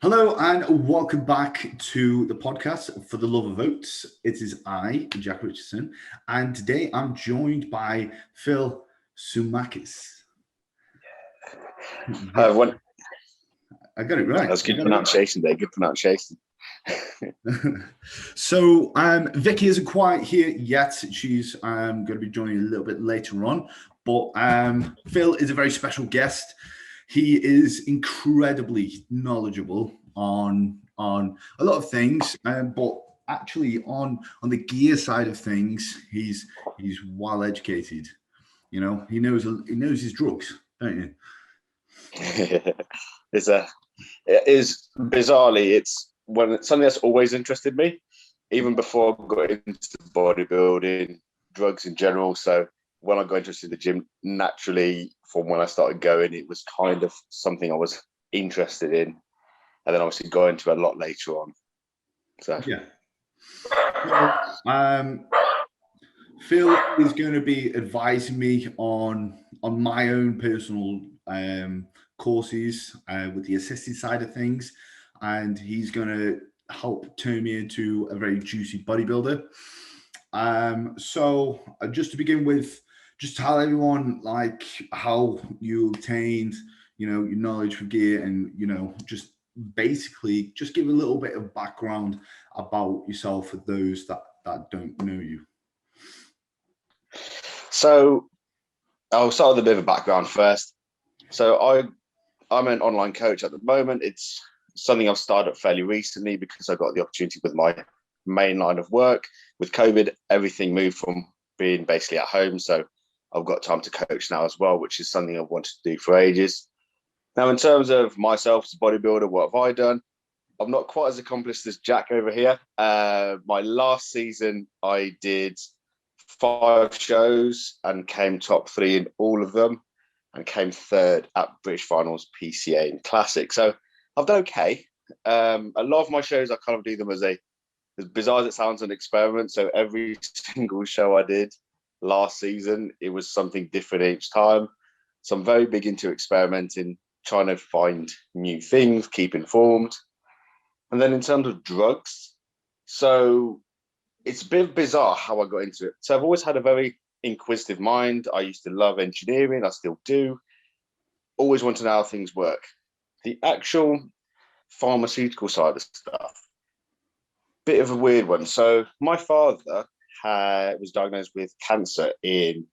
Hello and welcome back to the podcast For the Love of Oats. It is I, Jack Richardson, and today I'm joined by Phil Sumakis. One, I got it right. that's good pronunciation there. Good pronunciation. So Vicky isn't quite here yet. She's going to be joining a little bit later on. But Phil is a very special guest. He is incredibly knowledgeable on a lot of things, but actually on the gear side of things, he's well educated. You know, he knows his drugs, don't you? It is bizarrely, it's something that's always interested me, even before I got into bodybuilding, drugs in general. So when I got interested in the gym, naturally, from when I started going, it was kind of something I was interested in, and then obviously go into a lot later on. So yeah. Phil is going to be advising me on my own personal courses with the assisted side of things, and he's going to help turn me into a very juicy bodybuilder. So just to begin with, just tell everyone like how you obtained, your knowledge for gear, and just basically just give a little bit of background about yourself for those that don't know you. So I'll start with a bit of a background first. So I'm an online coach at the moment. It's something I've started fairly recently because I got the opportunity with my main line of work. With COVID, everything moved from being basically at home. So I've got time to coach now as well, which is something I've wanted to do for ages. Now, in terms of myself as a bodybuilder, what have I done? I'm not quite as accomplished as Jack over here. My last season, I did 5 shows and came top 3 in all of them, and came 3rd at British Finals, PCA, and Classic. So I've done okay. A lot of my shows, I kind of do them as bizarre as it sounds, an experiment. So every single show I did last season, it was something different each time. So I'm very big into experimenting, trying to find new things, keep informed. And then in terms of drugs, so it's a bit bizarre how I got into it. So I've always had a very inquisitive mind. I used to love engineering. I still do. Always want to know how things work. The actual pharmaceutical side of stuff, bit of a weird one. So my father was diagnosed with cancer in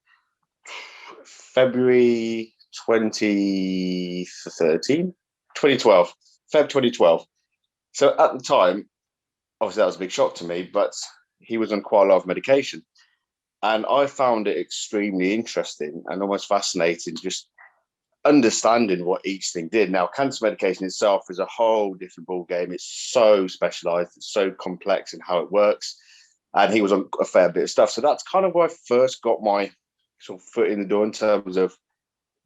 February 2013, 2012, Feb 2012. So at the time, obviously that was a big shock to me, but he was on quite a lot of medication. And I found it extremely interesting and almost fascinating, just understanding what each thing did. Now, cancer medication itself is a whole different ballgame. It's so specialized, it's so complex in how it works. And he was on a fair bit of stuff. So that's kind of where I first got my sort of foot in the door in terms of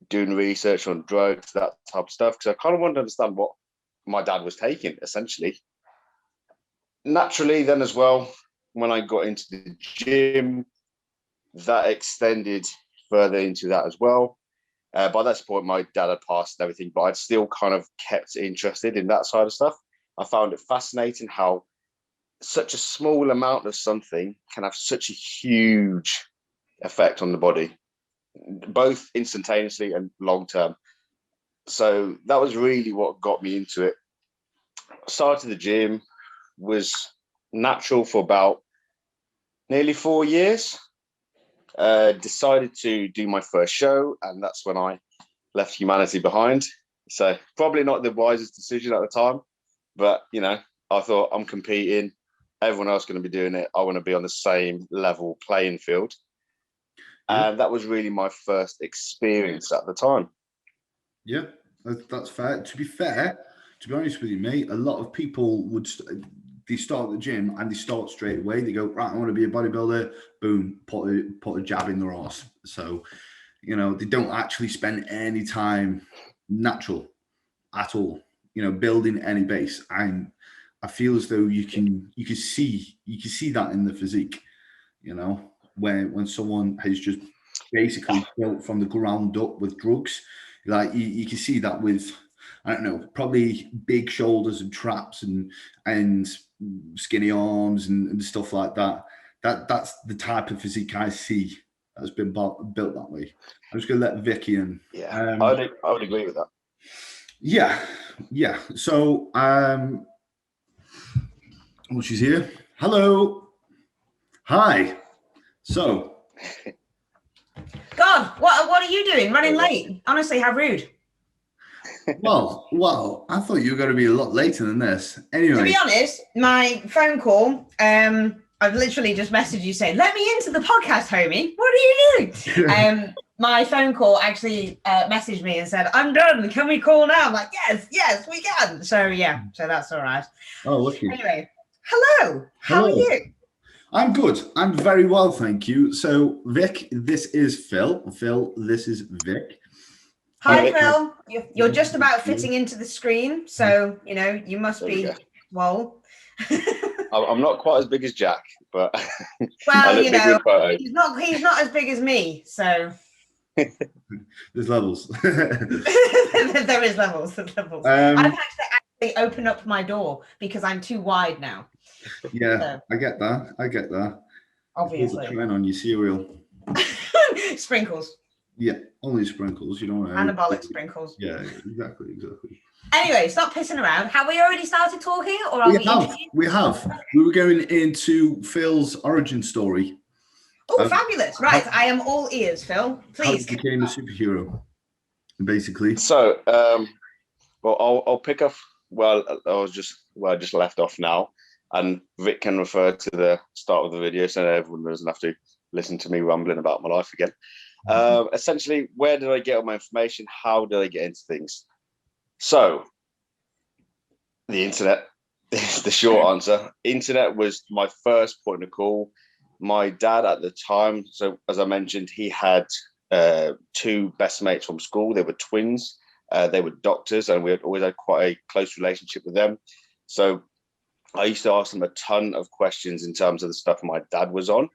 doing research on drugs, that type of stuff, because I kind of wanted to understand what my dad was taking, essentially. Naturally, then as well, when I got into the gym, that extended further into that as well. By that point, my dad had passed and everything, but I'd still kind of kept interested in that side of stuff. I found it fascinating how such a small amount of something can have such a huge effect on the body, both instantaneously and long term. So that was really what got me into it. Started the gym, was natural for about nearly 4 years. Decided to do my first show, and that's when I left humanity behind. So probably not the wisest decision at the time, but I thought, I'm competing, everyone else going to be doing it, I want to be on the same level playing field. Yeah. And that was really my first experience at the time. Yeah, that's fair. To be honest with you, mate, a lot of people they start at the gym and they start straight away. They go, right, I want to be a bodybuilder. Boom, put a jab in their arse. So, they don't actually spend any time natural at all. Building any base. And I feel as though you can see that in the physique. When someone has just basically built from the ground up with drugs, like you can see that with I don't know, probably big shoulders and traps and skinny arms and stuff like that. That's the type of physique I see that's been built that way. I'm just going to let Vicky in. Yeah, I would agree with that. Yeah. So, oh, she's here. Hello. Hi. So. God, what are you doing? Running late? Honestly, how rude. Well, I thought you were going to be a lot later than this. Anyway. To be honest, my phone call, I've literally just messaged you saying, let me into the podcast, homie. What are you doing? My phone call actually messaged me and said, I'm done. Can we call now? I'm like, yes, we can. So, yeah, so that's all right. Oh, lucky. Anyway, hello. How are you? I'm good. I'm very well, thank you. So, Vic, this is Phil. Phil, this is Vic. Hi, Phil. You're just about fitting into the screen, so you must be well. I'm not quite as big as Jack, but well, he's not as big as me, so there's levels. There is levels. I've had to actually open up my door because I'm too wide now. Yeah, so. I get that. Obviously, trying on your cereal. Sprinkles. Yeah, only sprinkles. You don't want anabolic sprinkles. Yeah, exactly. Anyway, stop pissing around. Have we already started talking, or are we have. We were going into Phil's origin story. Oh, fabulous! Right, I am all ears, Phil. Please. How he became a superhero, basically. So, well, I'll pick up. Well, I just left off now, and Vic can refer to the start of the video, so everyone doesn't have to listen to me rambling about my life again. Essentially, where did I get all my information? How did I get into things? So, the internet is the short answer. Internet was my first point of call. My dad at the time, so as I mentioned, he had two best mates from school. They were twins. They were doctors, and we had always had quite a close relationship with them. So I used to ask them a ton of questions in terms of the stuff my dad was on.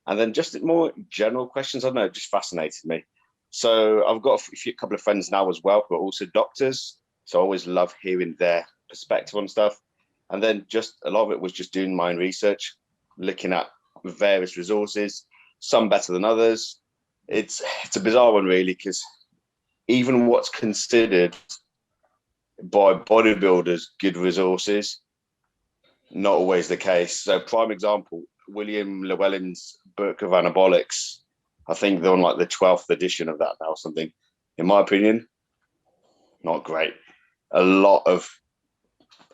And then just more general questions, I don't know, it just fascinated me. So I've got a couple of friends now as well who are also doctors. So I always love hearing their perspective on stuff. And then just a lot of it was just doing my own research, looking at various resources, some better than others. It's a bizarre one, really, because even what's considered by bodybuilders good resources, not always the case. So prime example, William Llewellyn's book of anabolics, I think they're on like the 12th edition of that now or something. In my opinion, not great. A lot of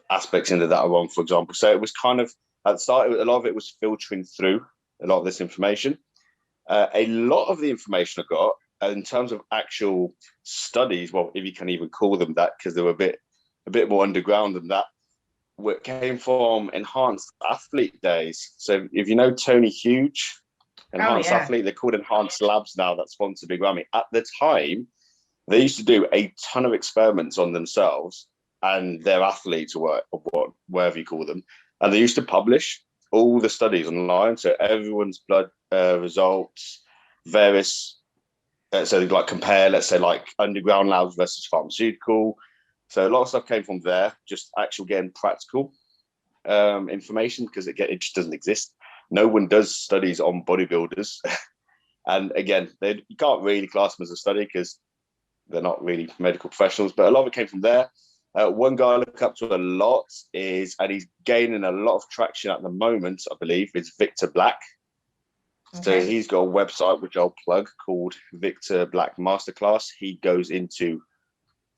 aspects into that are wrong, for example. So it was kind of, at the start, a lot of it was filtering through a lot of this information. A lot of the information I got in terms of actual studies, well, if you can even call them that, because they were a bit more underground than that, came from Enhanced Athlete days. So if you know Tony Huge, Enhanced Athlete, they're called Enhanced Labs now, that sponsor Big Ramy. At the time, they used to do a ton of experiments on themselves and their athletes, or whatever you call them. And they used to publish all the studies online. So everyone's blood results, various, so like compare, let's say like underground labs versus pharmaceutical. So a lot of stuff came from there, just actual getting practical information, because it just doesn't exist. No one does studies on bodybuilders. And again, you can't really class them as a study because they're not really medical professionals, but a lot of it came from there. One guy I look up to a lot and he's gaining a lot of traction at the moment, I believe, is Victor Black. Okay. So he's got a website, which I'll plug, called Victor Black Masterclass. He goes into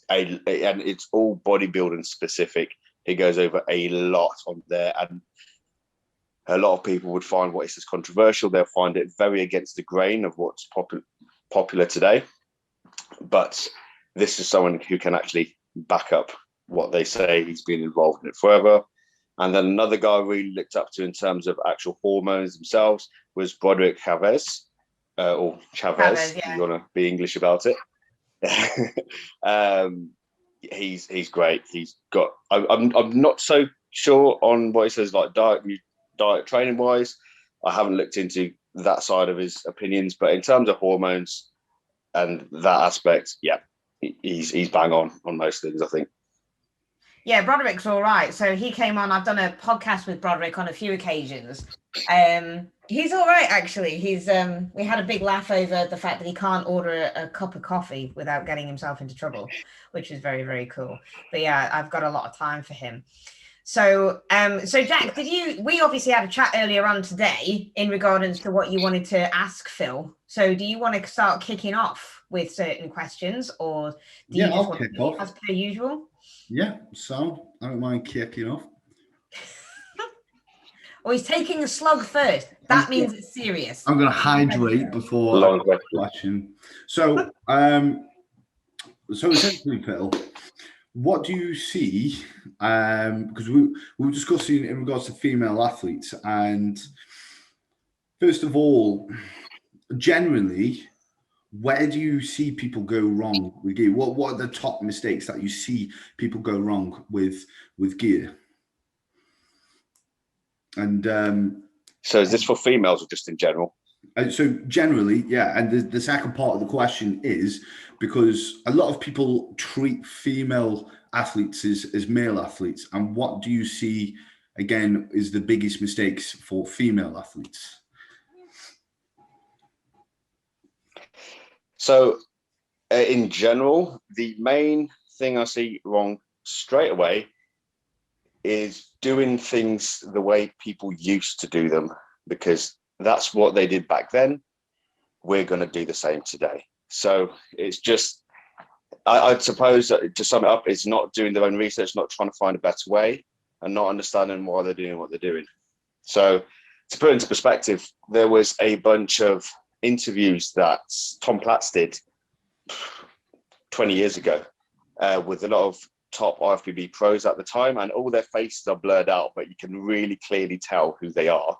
and it's all bodybuilding specific. He goes over a lot on there, and a lot of people would find what is controversial. They'll find it very against the grain of what's popular today. But this is someone who can actually back up what they say. He's been involved in it forever. And then another guy I really looked up to in terms of actual hormones themselves was Broderick Chavez, or Chavez, if you want to be English about it. He's great. He's got. I'm not so sure on what he says, like diet training wise. I haven't looked into that side of his opinions, but in terms of hormones and that aspect, yeah, he's bang on most things, I think. Yeah, Broderick's all right. So he came on. I've done a podcast with Broderick on a few occasions. He's all right, actually. He's we had a big laugh over the fact that he can't order a cup of coffee without getting himself into trouble, which is very, very cool. But yeah, I've got a lot of time for him. So Jack, we obviously had a chat earlier on today in regards to what you wanted to ask Phil. So do you want to start kicking off with certain questions, or do you just want to kick off as per usual? Yeah, so I don't mind kicking off. Oh, he's taking a slug first. That means it's serious. I'm going to hydrate before the question. So, essentially, Phil, what do you see? Because we were discussing in regards to female athletes, and first of all, generally, where do you see people go wrong with gear? What are the top mistakes that you see people go wrong with gear? And so is this for females or just in general? So generally, yeah. And the second part of the question is because a lot of people treat female athletes as male athletes. And what do you see, again, is the biggest mistakes for female athletes? So in general, the main thing I see wrong straight away is doing things the way people used to do them, because that's what they did back then. We're going to do the same today. So it's just, I'd suppose that, to sum it up, it's not doing their own research, not trying to find a better way, and not understanding why they're doing what they're doing. So to put it into perspective, there was a bunch of interviews that Tom Platz did 20 years ago with a lot of top IFBB pros at the time, and all their faces are blurred out, but you can really clearly tell who they are.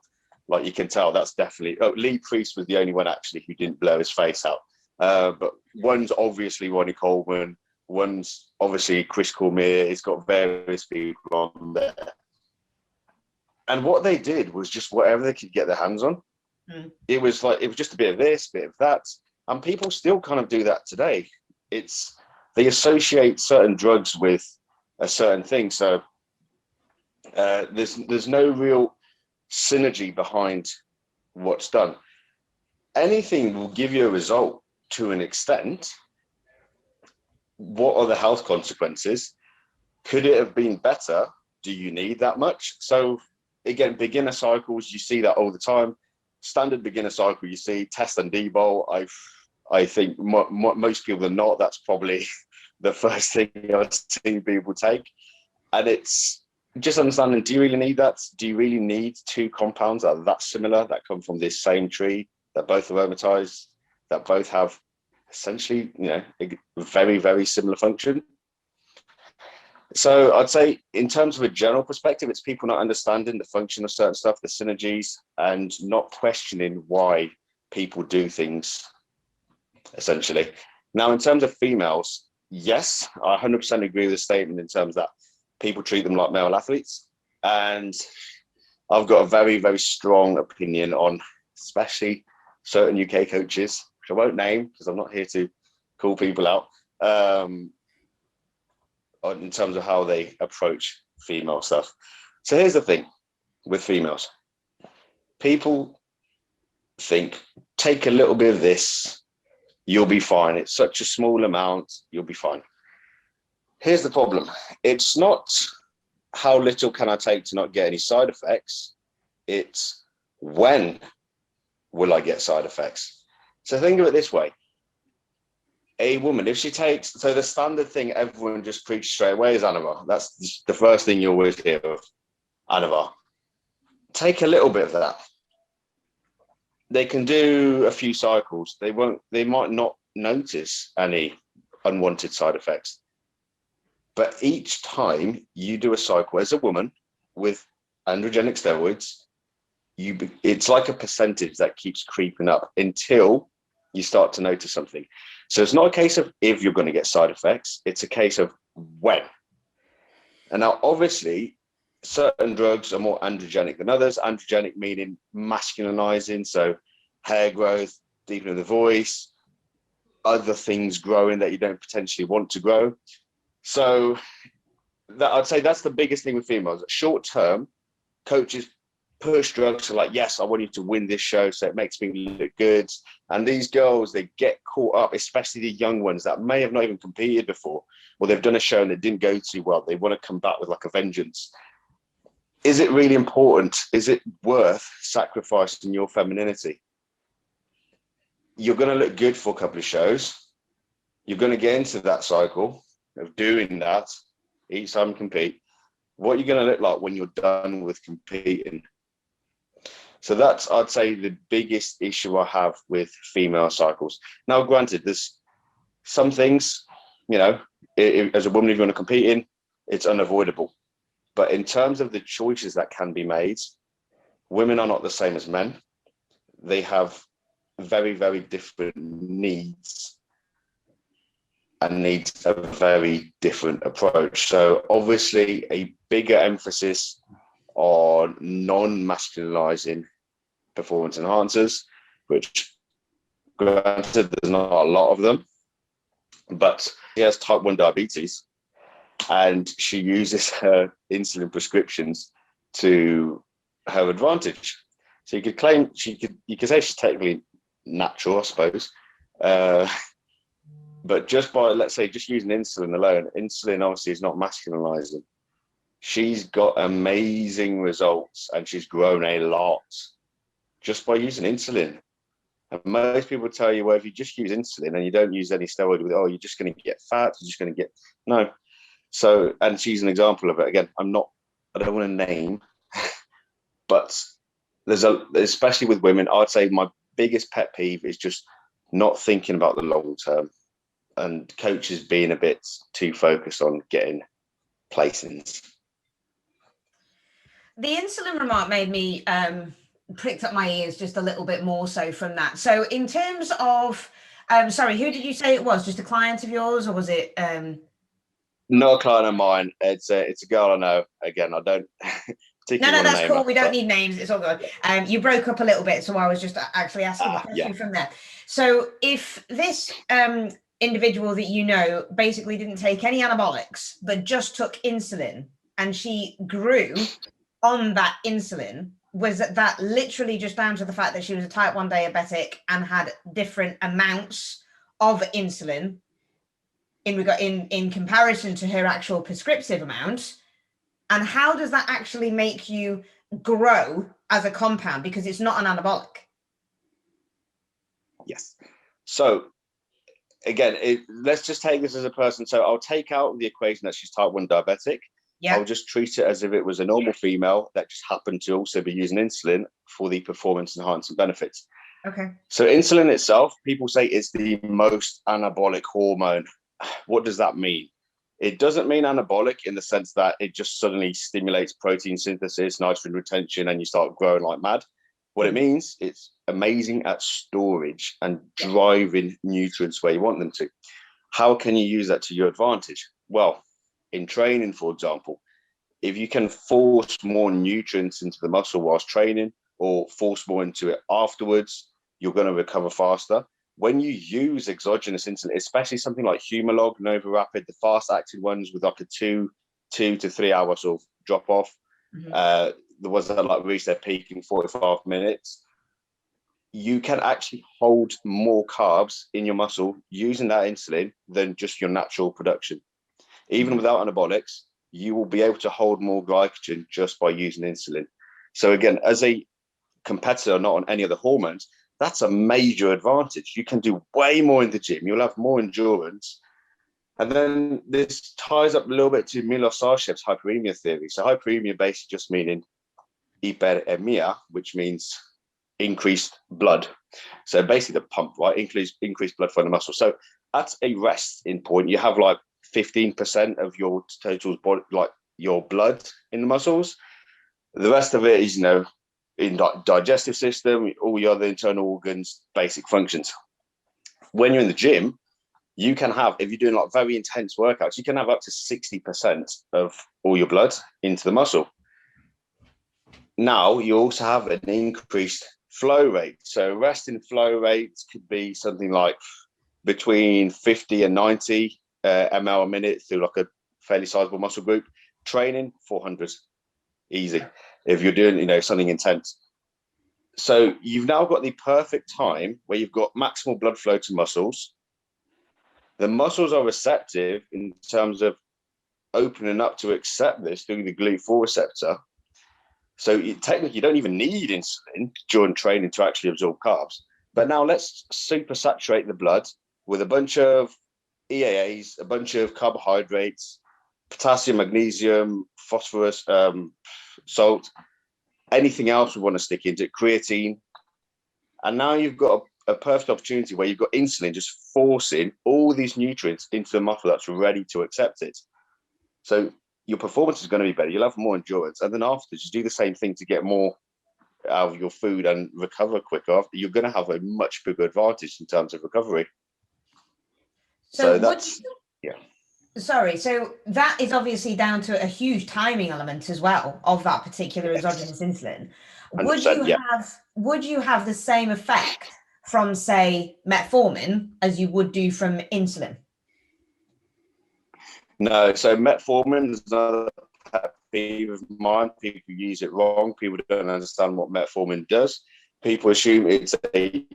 Like, you can tell that's definitely, Lee Priest was the only one actually who didn't blur his face out. But one's obviously Ronnie Coleman, one's obviously Chris Cormier. He's got various people on there. And what they did was just whatever they could get their hands on. It was just a bit of this, bit of that. And people still kind of do that today. They associate certain drugs with a certain thing. So there's no real synergy behind what's done. Anything will give you a result to an extent. What are the health consequences? Could it have been better? Do you need that much? So again, beginner cycles, you see that all the time. Standard beginner cycle, you see test and debolt. I think most people are not. That's probably the first thing I've seen people take. And it's just understanding, do you really need that? Do you really need two compounds that are that similar, that come from this same tree, that both aromatized, that both have essentially, a very, very similar function? So I'd say in terms of a general perspective, it's people not understanding the function of certain stuff, the synergies, and not questioning why people do things, essentially. Now, in terms of females, yes, I 100% agree with the statement in terms that people treat them like male athletes. And I've got a very, very strong opinion on especially certain UK coaches, which I won't name because I'm not here to call people out, in terms of how they approach female stuff. So here's the thing with females. People think, take a little bit of this, you'll be fine. It's such a small amount, you'll be fine. Here's the problem. It's not how little can I take to not get any side effects. It's when will I get side effects? So think of it this way. A woman, if she takes, so the standard thing everyone just preaches straight away is Anavar. That's the first thing you always hear of, Anavar. Take a little bit of that. They can do a few cycles. They might not notice any unwanted side effects. But each time you do a cycle as a woman with androgenic steroids, it's like a percentage that keeps creeping up until you start to notice something. So it's not a case of if you're going to get side effects, it's a case of when. And now, obviously, certain drugs are more androgenic than others. Androgenic meaning masculinizing, so hair growth, deepening the voice, other things growing that you don't potentially want to grow. So that I'd say that's the biggest thing with females. Short term, coaches push drugs to like, yes, I want you to win this show, so it makes me look good. And these girls, they get caught up, especially the young ones that may have not even competed before, or they've done a show and it didn't go too well. They want to come back with like a vengeance. Is it really important? Is it worth sacrificing your femininity? You're going to look good for a couple of shows. You're going to get into that cycle of doing that each time you compete. What are you going to look like when you're done with competing? So that's, I'd say, the biggest issue I have with female cycles. Now, granted, there's some things, you know, as a woman, if you want to compete in, it's unavoidable. But in terms of the choices that can be made, women are not the same as men. They have very, very different needs and needs a very different approach. So obviously a bigger emphasis on non-masculinizing performance enhancers, which granted there's not a lot of them, but she has type 1 diabetes and she uses her insulin prescriptions to her advantage. So you could claim you could say she's technically natural, I suppose. But just by, let's say, just using insulin alone, insulin obviously is not masculinizing. She's got amazing results and she's grown a lot just by using insulin. And most people tell you, well, if you just use insulin and you don't use any steroid with it, oh, you're just going to get fat, you're just going to get, no. So, and she's an example of it. Again, I don't want to name, but especially with women, I'd say my biggest pet peeve is just not thinking about the long term and coaches being a bit too focused on getting placings. The insulin remark made me pricked up my ears just a little bit more so from that. So in terms of, sorry, who did you say it was? Just a client of yours, or was it? Not a client of mine. It's a girl I know. Again, I don't particularly. No, that's cool. We don't need names. It's all good. You broke up a little bit, so I was just actually asking a question from there. So if this individual that you know basically didn't take any anabolics, but just took insulin, and she grew on that insulin, was that literally just down to the fact that she was a type 1 diabetic and had different amounts of insulin in comparison to her actual prescriptive amount? And how does that actually make you grow as a compound? Because it's not an anabolic. Yes. So again, let's just take this as a person. So I'll take out the equation that she's type 1 diabetic. Yeah. I'll just treat it as if it was a normal female that just happened to also be using insulin for the performance enhancing benefits. Okay. So insulin itself, people say it's the most anabolic hormone. What does that mean? It doesn't mean anabolic in the sense that it just suddenly stimulates protein synthesis, nitrogen retention, and you start growing like mad. What it means, it's amazing at storage and driving nutrients where you want them to. How can you use that to your advantage? Well, in training, for example, if you can force more nutrients into the muscle whilst training or force more into it afterwards, you're going to recover faster. When you use exogenous insulin, especially something like Humalog, Nova Rapid, the fast-acting ones with like a 2 to 3 hour sort of drop off, the ones that like reach their peak in 45 minutes, you can actually hold more carbs in your muscle using that insulin than just your natural production. Even without anabolics, you will be able to hold more glycogen just by using insulin. So again, as a competitor, not on any other hormones, that's a major advantage. You can do way more in the gym. You'll have more endurance. And then this ties up a little bit to Milos Sarchev's hyperemia theory. So hyperemia basically just meaning hyperemia, which means increased blood. So basically the pump, right? Increased blood flow in the muscle. So at a resting point, you have like 15% of your total body, like your blood in the muscles. The rest of it is, you know, in digestive system, all your other internal organs, basic functions. When you're in the gym, you can have, if you're doing like very intense workouts, you can have up to 60% of all your blood into the muscle. Now you also have an increased flow rate. So resting flow rates could be something like between 50 and 90 ml a minute through like a fairly sizable muscle group. Training 400, easy. If you're doing, something intense. So you've now got the perfect time where you've got maximal blood flow to muscles. The muscles are receptive in terms of opening up to accept this through the GLUT4 receptor. So technically, you don't even need insulin during training to actually absorb carbs. But now let's super saturate the blood with a bunch of EAAs, a bunch of carbohydrates, potassium, magnesium, phosphorus, salt, anything else we want to stick into it, creatine. And now you've got a perfect opportunity where you've got insulin just forcing all these nutrients into the muscle that's ready to accept it. So your performance is going to be better. You'll have more endurance. And then afterwards, you do the same thing to get more out of your food and recover quicker. You're going to have a much bigger advantage in terms of recovery. So that's, Sorry, so that is obviously down to a huge timing element as well of that particular exogenous insulin. Would you have the same effect from, say, metformin as you would do from insulin? No, so metformin is another pet peeve of mine. People use it wrong. People don't understand what metformin does. People assume it's a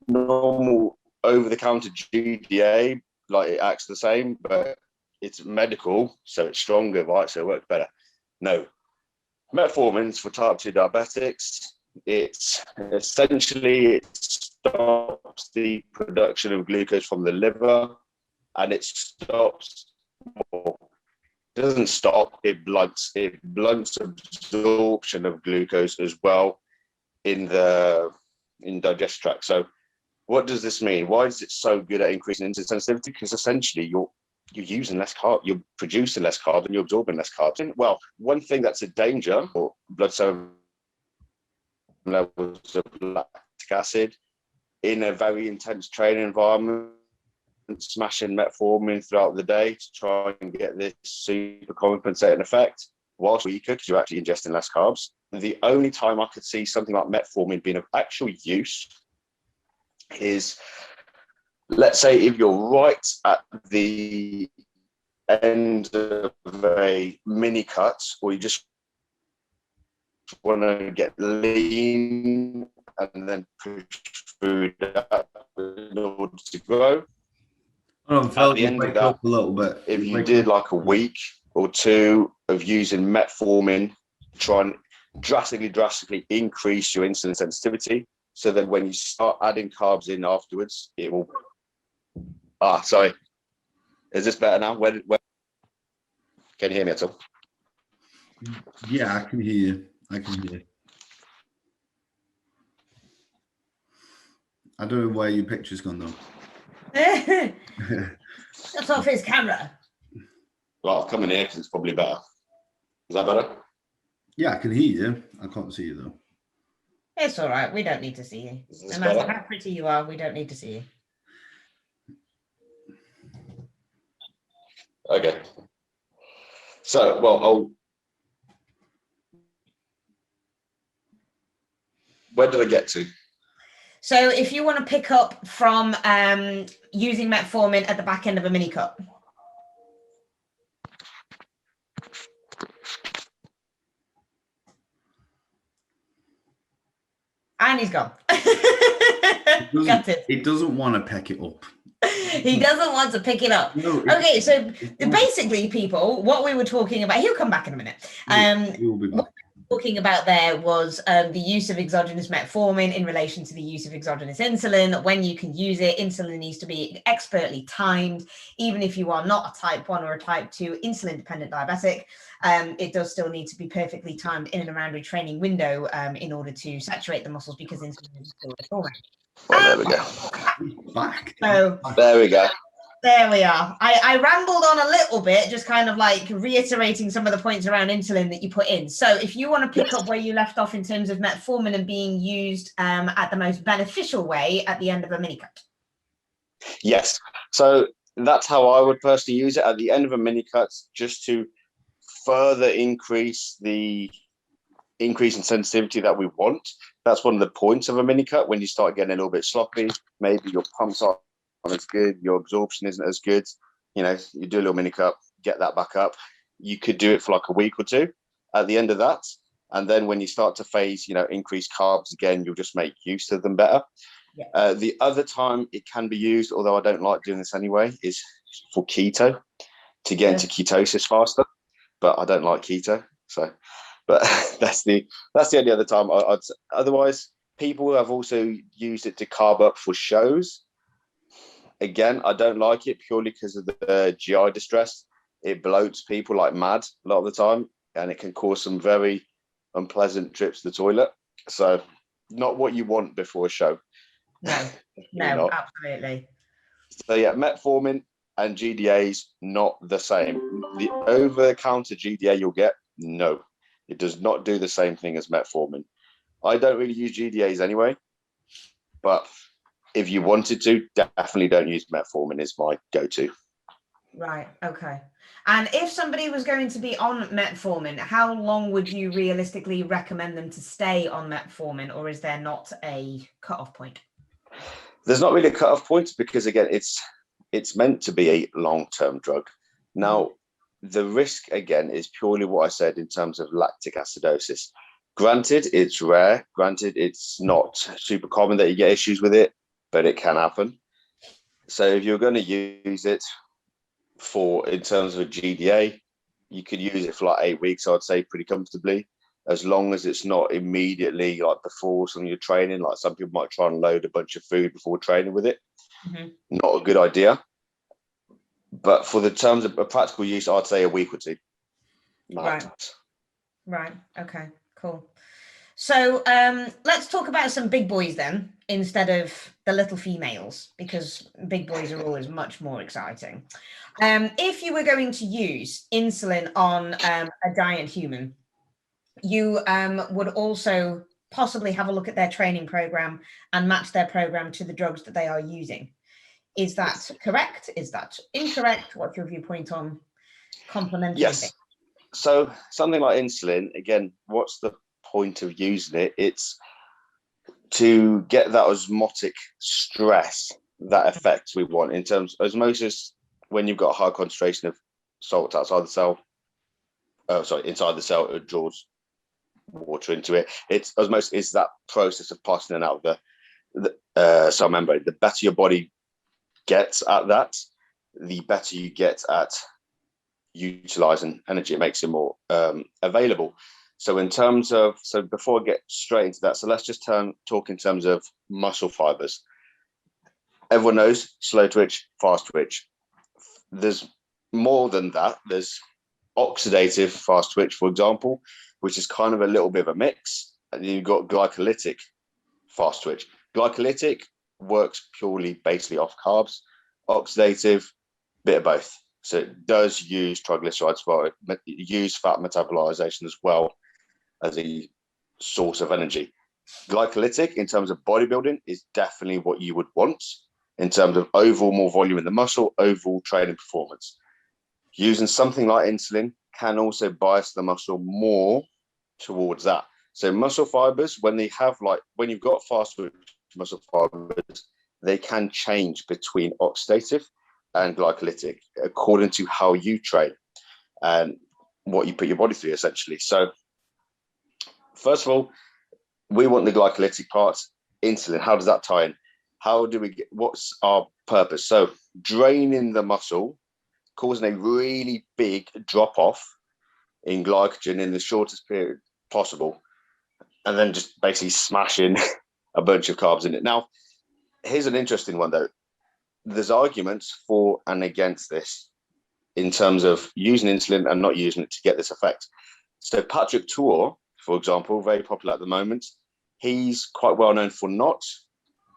normal over-the-counter GDA, like it acts the same, but it's medical, so it's stronger, right? So it works better. No, metformin's for type 2 diabetics. It's essentially, it stops the production of glucose from the liver, and it stops, or doesn't stop, it blunts absorption of glucose as well in digestive tract. So what does this mean? Why is it so good at increasing insulin sensitivity? Because essentially you're using less carb, you're producing less carbs, and you're absorbing less carbs. Well, one thing that's a danger for blood cell levels of lactic acid in a very intense training environment, smashing metformin throughout the day to try and get this super compensating effect whilst weaker because you're actually ingesting less carbs. The only time I could see something like metformin being of actual use is, let's say, if you're right at the end of a mini cut, or you just want to get lean and then push food up in order to grow. At the end of that, a little bit. If you did like a week or two of using metformin, try and drastically increase your insulin sensitivity, so that when you start adding carbs in afterwards, it will. Sorry. Is this better now? When can you hear me at all? Yeah, I can hear you. I don't know where your picture's gone though. That's off his camera. Well, I'll come in here because it's probably better. Is that better? Yeah, I can hear you. I can't see you though. It's all right. We don't need to see you. No matter how pretty you are, we don't need to see you. Okay. So, well, where did I get to? So if you want to pick up from using metformin at the back end of a mini cut. And he's gone. It doesn't want to pick it up. He doesn't want to pick it up. No, okay, so basically, people, what we were talking about, he'll come back in a minute. He will be back. What we were talking about there was the use of exogenous metformin in relation to the use of exogenous insulin. When you can use it, insulin needs to be expertly timed. Even if you are not a type 1 or a type 2 insulin-dependent diabetic, it does still need to be perfectly timed in and around a training window in order to saturate the muscles, because insulin is still reforming. Well, there we go. Back. So there we go. There we are. I rambled on a little bit, just kind of like reiterating some of the points around insulin that you put in. So if you want to pick up where you left off in terms of metformin and being used at the most beneficial way at the end of a mini cut. Yes. So that's how I would personally use it at the end of a mini cut, just to further increase the increase in sensitivity that we want. That's one of the points of a mini cut. When you start getting a little bit sloppy, maybe your pumps aren't as good, your absorption isn't as good. You know, you do a little mini cut, get that back up. You could do it for like a week or two at the end of that. And then when you start to phase, you know, increased carbs again, you'll just make use of them better. Yeah. The other time it can be used, although I don't like doing this anyway, is for keto, to get into ketosis faster. But I don't like keto. So, but that's the only other time I'd otherwise, people have also used it to carb up for shows. Again, I don't like it purely because of the GI distress. It bloats people like mad a lot of the time, and it can cause some very unpleasant trips to the toilet. So not what you want before a show. No, no, absolutely. So yeah, metformin and GDAs, not the same. The over-the-counter GDA you'll get, no, it does not do the same thing as metformin. I don't really use GDAs anyway, but if you wanted to, definitely don't use metformin is my go-to. Right, okay. And if somebody was going to be on metformin, how long would you realistically recommend them to stay on metformin, or is there not a cutoff point? There's not really a cutoff point because, again, it's meant to be a long-term drug. Now, the risk, again, is purely what I said in terms of lactic acidosis. Granted, it's rare. Granted, it's not super common that you get issues with it, but it can happen. So if you're going to use it in terms of a GDA, you could use it for like 8 weeks, I'd say, pretty comfortably, as long as it's not immediately like before some of your training. Like some people might try and load a bunch of food before training with it. Not a good idea. But for the terms of a practical use, I'd say a week or two. Right. Okay, cool. So let's talk about some big boys then, instead of the little females, because big boys are always much more exciting. If you were going to use insulin on a giant human, you would also possibly have a look at their training program and match their program to the drugs that they are using. Is that correct? Is that incorrect? What's your viewpoint on complementary? Yes. So something like insulin, again, what's the point of using it? It's to get that osmotic stress, that effect we want in terms of osmosis. When you've got a high concentration of salt outside the cell, inside the cell, it draws water into it. It's osmosis is that process of passing it out of the cell membrane. The better your body gets at that, the better you get at utilizing energy. It makes it more available. So in terms of, before I get straight into that, so let's just talk in terms of muscle fibers. Everyone knows slow twitch, fast twitch. There's more than that. There's oxidative fast twitch, for example, which is kind of a little bit of a mix. And then you've got glycolytic fast twitch. Glycolytic works purely basically off carbs. Oxidative, bit of both. So it does use triglycerides, but it use fat metabolization as well as a source of energy. Glycolytic, in terms of bodybuilding, is definitely what you would want in terms of overall more volume in the muscle, overall training performance. Using something like insulin can also bias the muscle more towards that. So muscle fibers, when you've got fast twitch muscle fibers, they can change between oxidative and glycolytic according to how you train and what you put your body through, essentially. So first of all, we want the glycolytic part. Insulin, how does that tie in? What's our purpose? So draining the muscle, causing a really big drop off in glycogen in the shortest period possible, and then just basically smashing a bunch of carbs in it. Now, here's an interesting one though. There's arguments for and against this in terms of using insulin and not using it to get this effect. So Patrick Tuor, for example, very popular at the moment, he's quite well known for not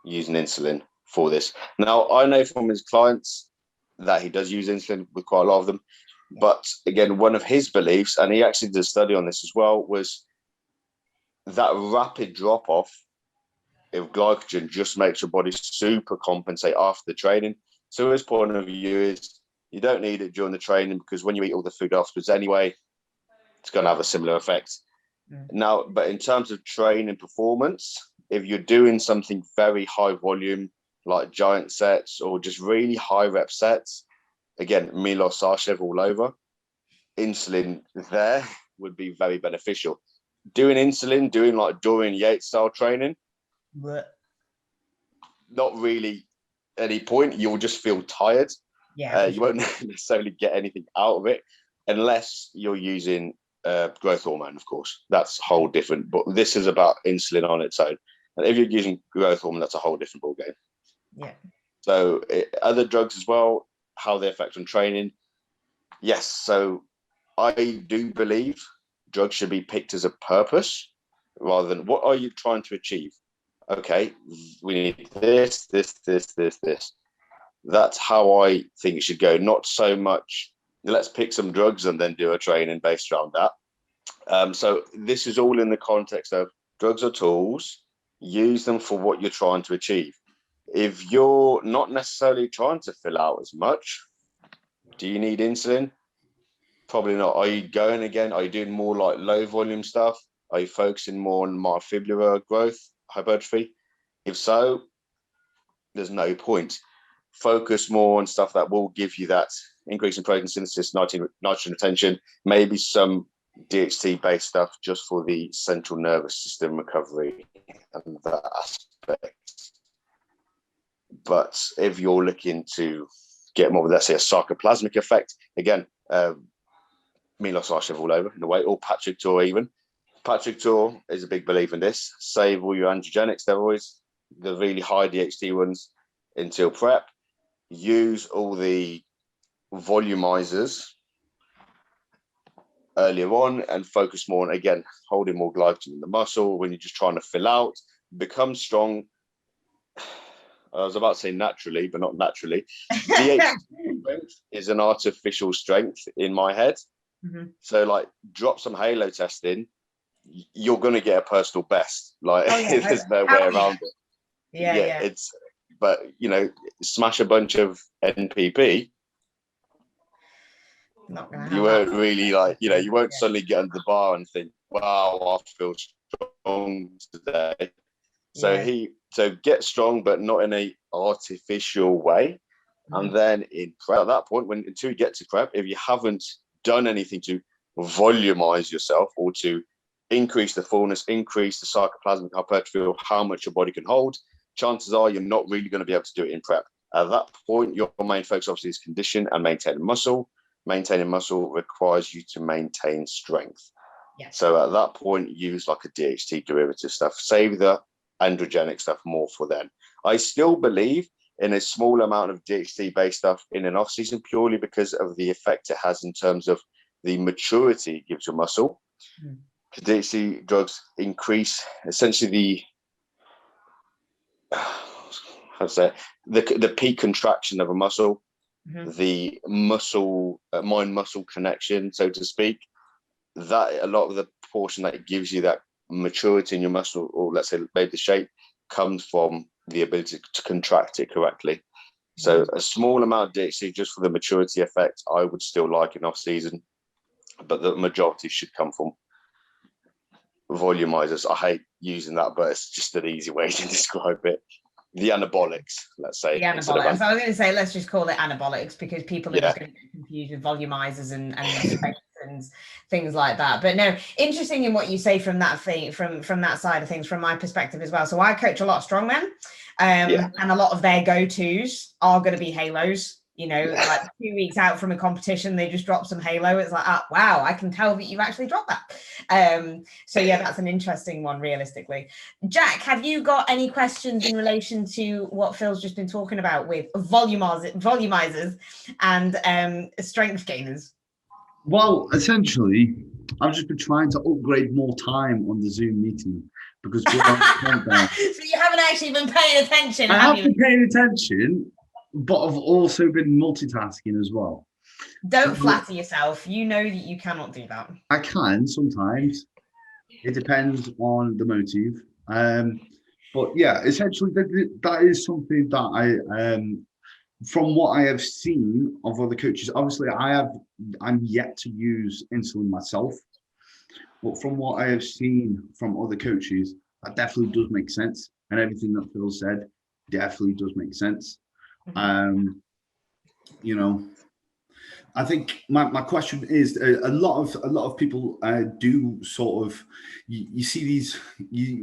using insulin for this. Now, I know from his clients that he does use insulin with quite a lot of them. But again, one of his beliefs, and he actually did a study on this as well, was that rapid drop-off of glycogen just makes your body super compensate after the training. So his point of view is you don't need it during the training because when you eat all the food afterwards anyway, it's going to have a similar effect. Now, but in terms of training performance, if you're doing something very high volume, like giant sets or just really high rep sets, again, Milos Sarcev all over, insulin there would be very beneficial. Doing insulin, doing like Dorian Yates style training, But, not really any point. You'll just feel tired. yeah. You won't necessarily get anything out of it unless you're using growth hormone, of course. That's whole different. But this is about insulin on its own. And if you're using growth hormone, that's a whole different ballgame. Yeah. So other drugs as well, how they affect on training. Yes. So I do believe drugs should be picked as a purpose rather than what are you trying to achieve? Okay, we need this. That's how I think it should go. Not so much, let's pick some drugs and then do a training based around that. So this is all in the context of drugs are tools. Use them for what you're trying to achieve. If you're not necessarily trying to fill out as much, do you need insulin? Probably not. Are you going again? Are you doing more like low volume stuff? Are you focusing more on myofibular growth, hypertrophy? If so, there's no point. Focus more on stuff that will give you that increase in protein synthesis, nitrogen retention, maybe some DHT based stuff just for the central nervous system recovery and that aspect. But if you're looking to get more of, let's say, a sarcoplasmic effect, again, Milos Sarcev all over in a way, or Patrick Tor even. Patrick Tor is a big believer in this. Save all your androgenic steroids, the really high DHT ones, until prep. Use all the volumizers earlier on and focus more on, again, holding more glycogen in the muscle when you're just trying to fill out. Become strong. I was about to say naturally, but not naturally. DHT strength is an artificial strength in my head. Mm-hmm. So, like, drop some halo testing, you're going to get a personal best. Like, there's no way around it. Yeah. It's, but you know, smash a bunch of NPP. Not gonna you won't really like, you know, you won't suddenly get under the bar and think, wow, I feel strong today. So get strong, but not in a artificial way. Mm-hmm. And then in prep, at that point, until you get to prep, if you haven't done anything to volumize yourself or to increase the fullness, increase the sarcoplasmic hypertrophy of how much your body can hold, chances are you're not really going to be able to do it in prep. At that point, your main focus obviously is condition and maintaining muscle. Maintaining muscle requires you to maintain strength. Yeah. So at that point, use like a DHT derivative stuff. Save the androgenic stuff more for then. I still believe in a small amount of DHT-based stuff in an off-season purely because of the effect it has in terms of the maturity it gives your muscle. Mm. DHT drugs increase essentially the peak contraction of a muscle, mm-hmm. the muscle mind-muscle connection, so to speak. That a lot of the portion that it gives you that maturity in your muscle, or let's say maybe the shape, comes from the ability to contract it correctly. Mm-hmm. So a small amount of DHT just for the maturity effect, I would still like in off season, but the majority should come from volumizers. I hate using that, but it's just an easy way to describe it. The anabolics, let's say. The anabolics. I was going to say, let's just call it anabolics because people are just going to get confused with volumizers and things like that. But no, interesting in what you say from that thing, from that side of things, from my perspective as well. So I coach a lot of strongmen, and a lot of their go-tos are going to be halos. You know, like 2 weeks out from a competition, they just drop some halo. It's like, wow, I can tell that you actually dropped that. So yeah, that's an interesting one, realistically. Jack, have you got any questions in relation to what Phil's just been talking about with volumizers and strength gainers? Well, essentially, I've just been trying to upgrade more time on the Zoom meeting because we're on the countdown. So you haven't actually been paying attention, I have been paying attention, but I've also been multitasking as well. Don't flatter yourself. You know that you cannot do that. I can sometimes. It depends on the motive. But yeah, essentially that is something that from what I have seen of other coaches, obviously I'm yet to use insulin myself, but from what I have seen from other coaches, that definitely does make sense. And everything that Phil said, definitely does make sense. Mhm. You know, I think my question is a lot of people do sort of you see these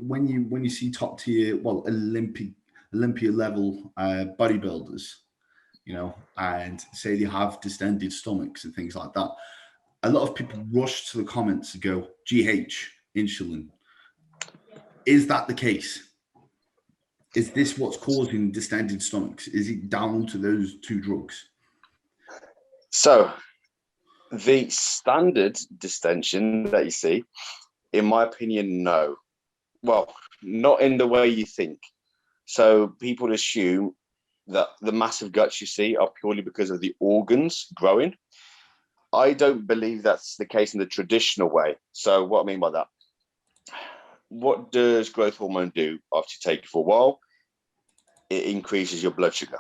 when you see top tier, well, Olympia level bodybuilders, you know, and say they have distended stomachs and things like that. A lot of people rush to the comments to go GH insulin. Is that the case? Is this what's causing distended stomachs? Is it down to those two drugs? So the standard distension that you see, in my opinion, no. Well, not in the way you think. So people assume that the massive guts you see are purely because of the organs growing. I don't believe that's the case in the traditional way. So what I mean by that, what does growth hormone do after you take it for a while? It increases your blood sugar.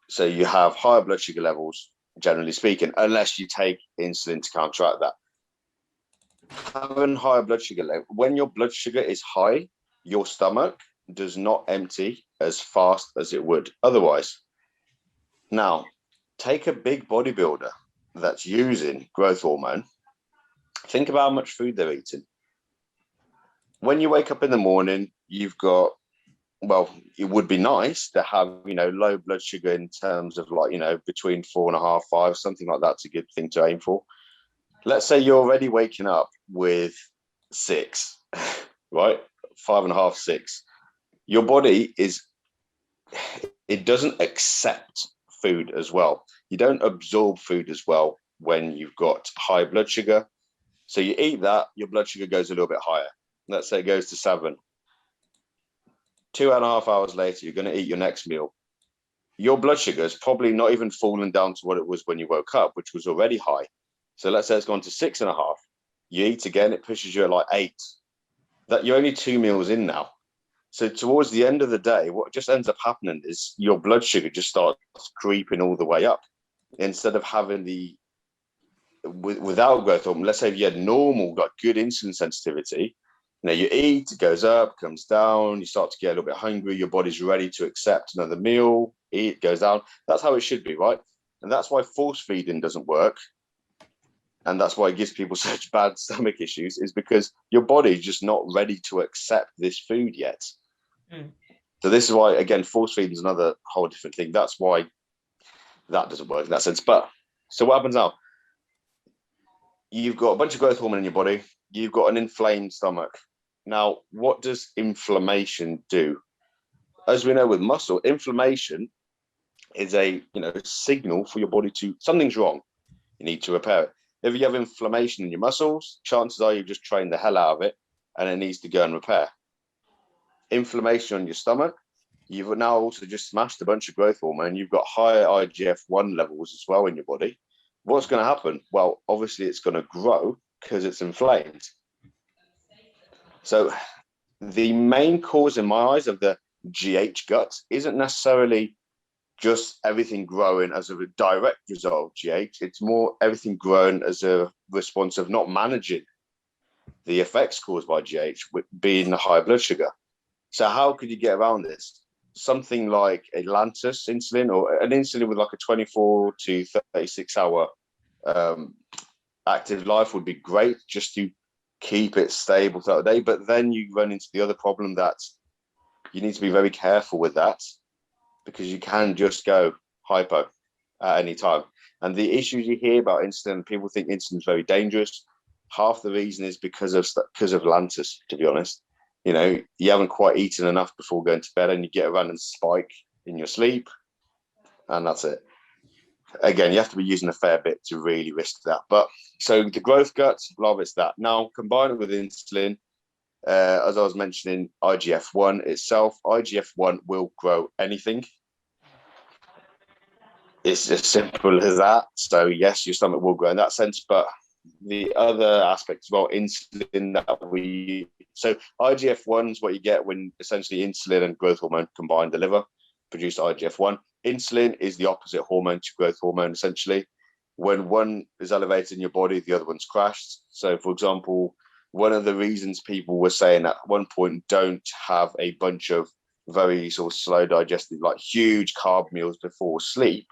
So you have higher blood sugar levels, generally speaking, unless you take insulin to counteract that. Having higher blood sugar level, when your blood sugar is high, your stomach does not empty as fast as it would otherwise. Now, take a big bodybuilder that's using growth hormone. Think about how much food they're eating. When you wake up in the morning, you've got, well, it would be nice to have, low blood sugar in terms of between 4.5, 5, something like that's a good thing to aim for. Let's say you're already waking up with 6, right? 5.5, 6. Your body it doesn't accept food as well. You don't absorb food as well when you've got high blood sugar. So you eat that, your blood sugar goes a little bit higher. Let's say it goes to 7. 2.5 hours later, you're going to eat your next meal. Your blood sugar is probably not even fallen down to what it was when you woke up, which was already high. So let's say it's gone to 6.5. You eat again, it pushes you at 8. That you're only 2 meals in now. So towards the end of the day, what just ends up happening is your blood sugar just starts creeping all the way up. Instead of having without growth hormone, let's say if you had normal, good insulin sensitivity, you eat, it goes up, comes down, you start to get a little bit hungry, your body's ready to accept another meal, eat, goes down. That's how it should be, right? And that's why force feeding doesn't work. And that's why it gives people such bad stomach issues, is because your body's just not ready to accept this food yet. So this is why, again, force feeding is another whole different thing. That's why that doesn't work in that sense. But so what happens now? You've got a bunch of growth hormone in your body. You've got an inflamed stomach. Now, what does inflammation do? As we know with muscle, inflammation is a signal for your body to, something's wrong. You need to repair it. If you have inflammation in your muscles, chances are you've just trained the hell out of it and it needs to go and repair. Inflammation on your stomach, you've now also just smashed a bunch of growth hormone. You've got higher IGF-1 levels as well in your body. What's going to happen? Well, obviously it's going to grow because it's inflamed. So the main cause in my eyes of the GH gut isn't necessarily just everything growing as a direct result of GH. It's more everything growing as a response of not managing the effects caused by GH, being the high blood sugar. So how could you get around this? Something like a Lantus insulin, or an insulin with like a 24 to 36 hour active life would be great, just to keep it stable throughout the day. But then you run into the other problem that you need to be very careful with that, because you can just go hypo at any time. And the issues you hear about insulin, people think insulin is very dangerous. Half the reason is because of Lantus, to be honest. You haven't quite eaten enough before going to bed and you get a random spike in your sleep, and that's it. Again, you have to be using a fair bit to really risk that. But so the growth gut, a lot of it's that. Now, combine it with insulin, as I was mentioning, IGF-1 itself. IGF-1 will grow anything. It's as simple as that. So yes, your stomach will grow in that sense, but the other aspect as well, insulin so IGF-1 is what you get when essentially insulin and growth hormone combine the liver, produce IGF-1. Insulin is the opposite hormone to growth hormone, essentially. When one is elevated in your body, the other one's crashed. So for example, one of the reasons people were saying at one point, don't have a bunch of very sort of slow digested, like huge carb meals before sleep,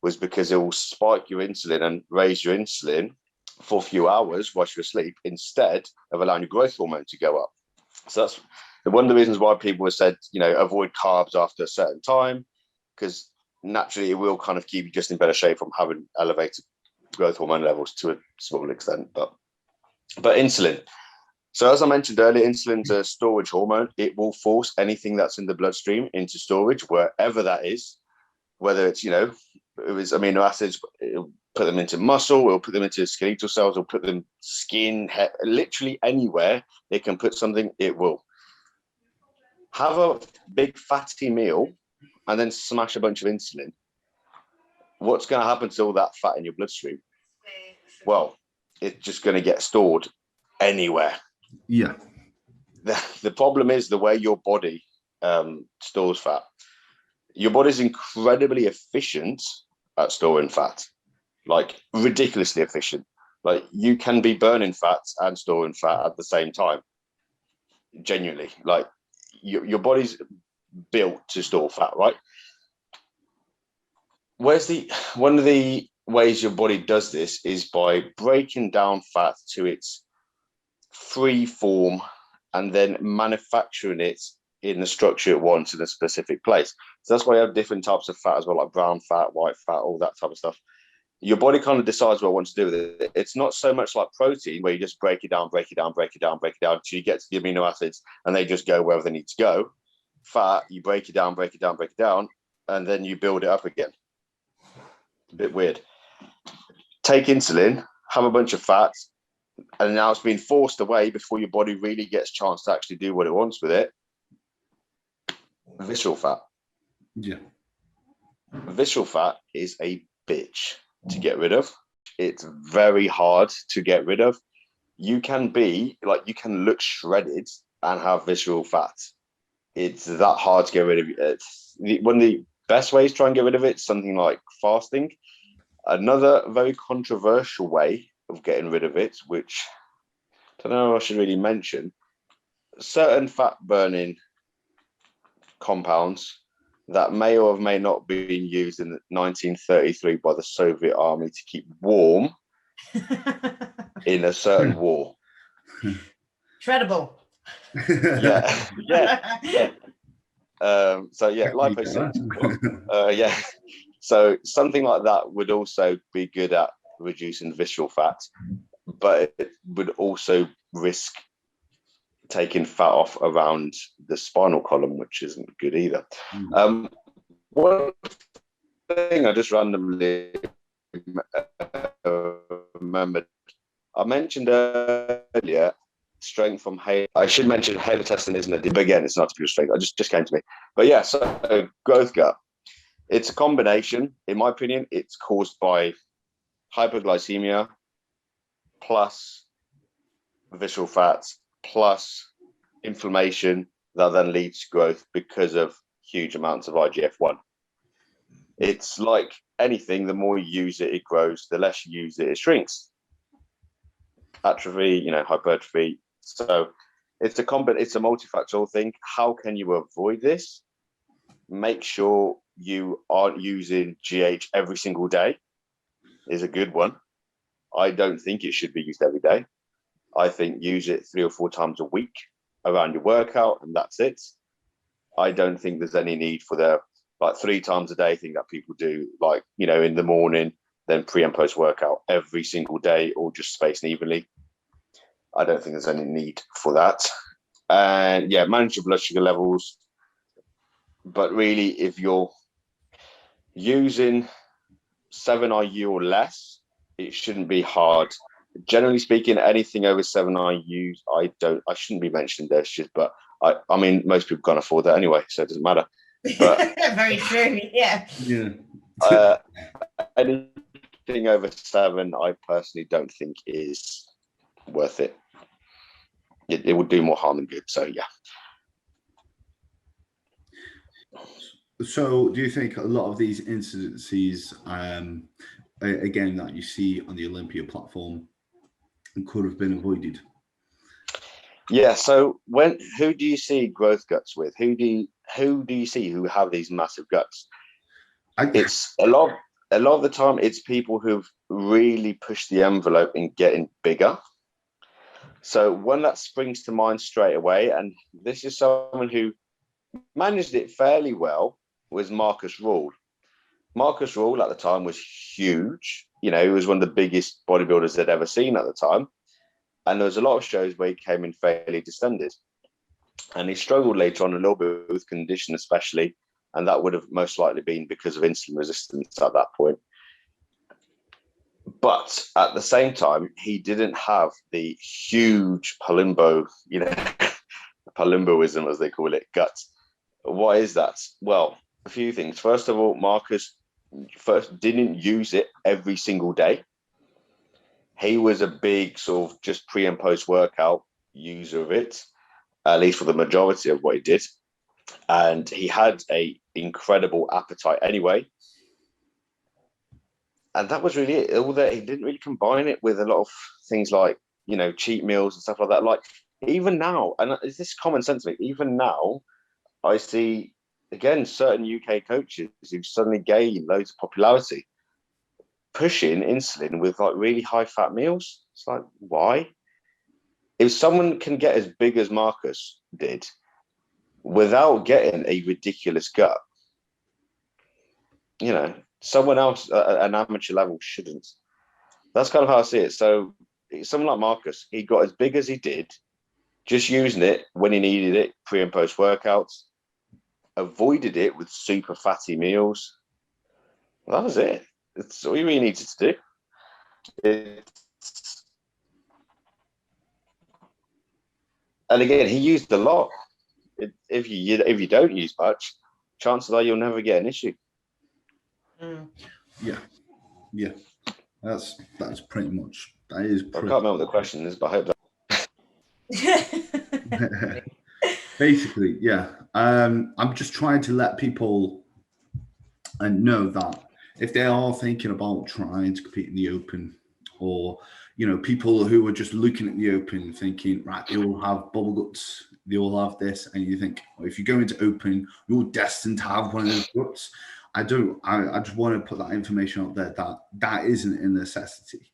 was because it will spike your insulin and raise your insulin for a few hours whilst you're asleep, instead of allowing your growth hormone to go up. So that's one of the reasons why people have said, avoid carbs after a certain time, because naturally it will kind of keep you just in better shape from having elevated growth hormone levels to a small extent. But insulin. So as I mentioned earlier, insulin's a storage hormone. It will force anything that's in the bloodstream into storage, wherever that is, whether it's, amino acids, it'll put them into muscle, it'll put them into skeletal cells, it'll put them skin, hair, literally anywhere it can put something, it will. Have a big fatty meal and then smash a bunch of insulin. What's going to happen to all that fat in your bloodstream? Well, it's just going to get stored anywhere. Yeah. The problem is the way your body stores fat. Your body's incredibly efficient at storing fat, like ridiculously efficient. Like you can be burning fat and storing fat at the same time. Genuinely, like your body's built to store fat, right? One of the ways your body does this is by breaking down fat to its free form and then manufacturing it in the structure it wants in a specific place. So that's why you have different types of fat as well, like brown fat, white fat, all that type of stuff. Your body kind of decides what it wants to do with it. It's not so much like protein where you just break it down until you get to the amino acids and they just go wherever they need to go. Fat, you break it down, and then you build it up again. A bit weird. Take insulin, have a bunch of fat, and now it's been forced away before your body really gets a chance to actually do what it wants with it. Visceral fat. Yeah. Visceral fat is a bitch to get rid of. It's very hard to get rid of. You can look shredded and have visceral fat. It's that hard to get rid of. One of the best ways to try and get rid of it is something like fasting. Another very controversial way of getting rid of it, which I don't know if I should really mention, certain fat burning compounds that may or may not be used in 1933 by the Soviet army to keep warm in a certain war. Shreddable. Yeah. So yeah, liposuction. Yeah. So something like that would also be good at reducing visceral fat, but it would also risk taking fat off around the spinal column, which isn't good either. One thing I just randomly remembered, I mentioned earlier strength from Halo. I should mention Halo testing isn't a, but again, it's not to pure strength. I just came to me. But yeah, so growth gut. It's a combination, in my opinion. It's caused by hyperglycemia plus visceral fat plus inflammation that then leads to growth because of huge amounts of IGF-1. It's like anything, the more you use it, it grows. The less you use it, it shrinks. Atrophy, hypertrophy. So it's a multifactorial thing. How can you avoid this? Make sure you aren't using GH every single day is a good one. I don't think it should be used every day. I think use it 3 or 4 times a week around your workout, and that's it. I don't think there's any need for the 3 times a day thing that people do, in the morning, then pre and post workout every single day, or just spaced evenly. I don't think there's any need for that. And yeah, manage your blood sugar levels. But really, if you're using 7 IU or less, it shouldn't be hard. Generally speaking, anything over 7 IU, I shouldn't be mentioning dosages, but I mean, most people can't afford that anyway, so it doesn't matter. But very true, yeah. Anything over 7, I personally don't think is worth it. It would do more harm than good. So yeah. So do you think a lot of these incidences, again, that you see on the Olympia platform could have been avoided? Yeah. So who do you see growth guts with? Who do you see who have these massive guts? It's a lot of the time it's people who've really pushed the envelope in getting bigger. So one that springs to mind straight away, and this is someone who managed it fairly well, was Marcus Rule. Marcus Rule at the time was huge. You know, he was one of the biggest bodybuilders they'd ever seen at the time. And there was a lot of shows where he came in fairly distended. And he struggled later on a little bit with condition, especially. And that would have most likely been because of insulin resistance at that point. But at the same time, he didn't have the huge Palumbo, you know, Palumboism, as they call it, guts. Why is that? Well, a few things. First of all, Marcus first didn't use it every single day. He was a big sort of just pre and post workout user of it, at least for the majority of what he did. And he had a incredible appetite anyway. And that was really it. All that he didn't really combine it with a lot of things like, you know, cheat meals and stuff like that. Like even now, and is this common sense to me? Even now, I see again certain UK coaches who suddenly gain loads of popularity pushing insulin with like really high fat meals. It's like, why? If someone can get as big as Marcus did without getting a ridiculous gut, you know, someone else at an amateur level shouldn't. That's kind of how I see it. So someone like Marcus, he got as big as he did, just using it when he needed it, pre and post workouts, avoided it with super fatty meals. That was it. It's all he really needed to do. And again, he used a lot. If you don't use much, chances are you'll never get an issue. Yeah. That's pretty much. That is. I can't remember what the question is, but I hope that. Basically, yeah. I'm just trying to let people know that if they are thinking about trying to compete in the Open, or you know, people who are just looking at the Open thinking, right, they all have bubble guts, they all have this, and you think, well, if you go into Open, you're destined to have one of those guts. I just want to put that information out there that isn't a necessity.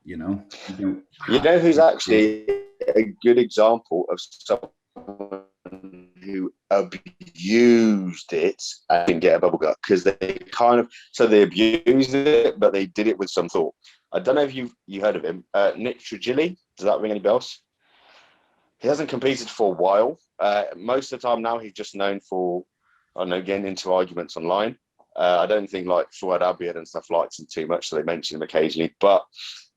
You know, you know who's actually a good example of someone who abused it and didn't get a bubble gut, because they they abused it, but they did it with some thought. I don't know if you heard of him, Nick Trigili. Does that ring any bells? He hasn't competed for a while. Most of the time now, he's just known for, I don't know, getting into arguments online. I don't think like Fuad Abiyad and stuff likes him too much, so they mention him occasionally. But